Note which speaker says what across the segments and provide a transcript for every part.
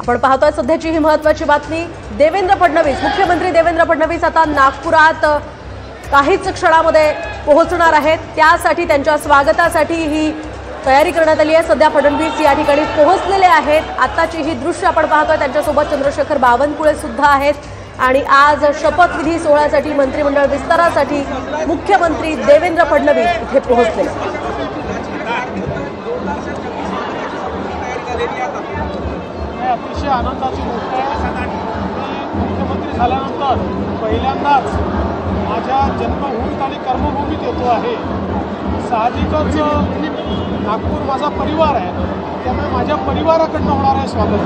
Speaker 1: आपण पाहतोय सध्याची ही महत्त्वाची बातमी। देवेंद्र फडणवीस, मुख्यमंत्री देवेंद्र फडणवीस आता नागपुरात काहीच क्षणामध्ये पोहोचणार आहेत। त्यासाठी त्यांच्या स्वागतासाठी ही तयारी करण्यात आली आहे। सध्या फडणवीस या ठिकाणी पोहोचलेले आहेत। आताची ही दृश्य आपण पाहतोय, त्यांच्यासोबत चंद्रशेखर बावनकुळे सुद्धा आहेत आणि आज शपथविधी सोहळ्यासाठी मंत्रिमंडळ विस्तारासाठी मुख्यमंत्री देवेंद्र फडणवीस इथे पोहोचले।
Speaker 2: अतिशय आनंदाची गोष्ट आहे। मुख्यमंत्री झाल्यानंतर पहिल्यांदाच माझ्या जन्मभूमीत आणि कर्मभूमीत येतो आहे। साहजिकच नागपूर माझा परिवार आहे, त्यामुळे माझ्या परिवाराकडनं होणार आहे स्वागत।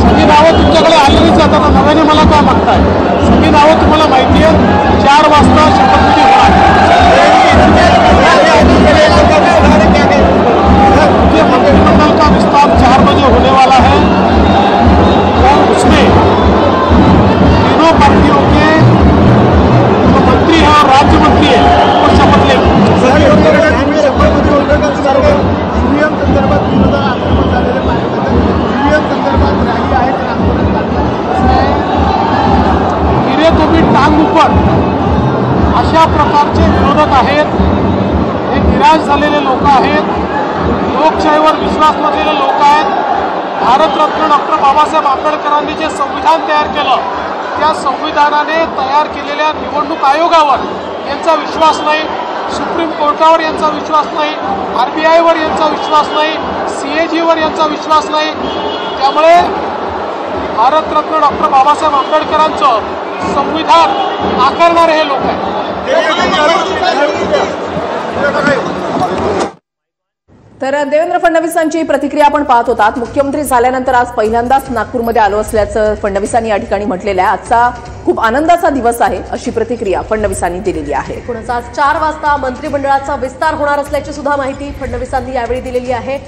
Speaker 2: सगळी नावं तुमच्याकडे आलेलीच आता नव्याने मला काय मागताय? सगळी नावं तुम्हाला माहिती आहे। 4 वाजता शपथविधी होणार। मंत्रिमंडल का विस्तार 4 बजे होने वाला है और उसमें तीनों पार्टियों के जो मंत्री हैं और राज्य मंत्री हैं वो शपथ लेंगे। गिरे तो भी टांग ऊपर अशा प्रकारचे विरोधक आहेत। हे निराश झालेले लोक आहेत, लोकशाहीवर विश्वास नसलेले लोक आहेत। भारतरत्न डॉक्टर बाबासाहेब आंबेडकरांनी जे संविधान तयार केलं, त्या संविधानाने तयार केलेल्या निवडणूक आयोगावर यांचा विश्वास नाही, सुप्रीम कोर्टावर यांचा विश्वास नाही, RBIवर यांचा विश्वास नाही, CAGवर यांचा विश्वास नाही। त्यामुळे भारतरत्न डॉक्टर बाबासाहेब आंबेडकरांचं संविधान नाकारणारे हे लोक आहेत।
Speaker 1: तर देवेंद्र फडणवीसांची प्रतिक्रिया आपण पाहत होतात। मुख्यमंत्री झाल्यानंतर आज पहिल्यांदाच नागपूरमध्ये आलो असल्याचं फडणवीसांनी या ठिकाणी म्हटलेलं आहे। आजचा खूप आनंदाचा दिवस आहे अशी प्रतिक्रिया फडणवीसांनी दिलेली आहे। पुन्हा आज 4 वाजता मंत्रिमंडळाचा विस्तार होणार असल्याची सुद्धा माहिती फडणवीसांनी यावेळी दिलेली आहे।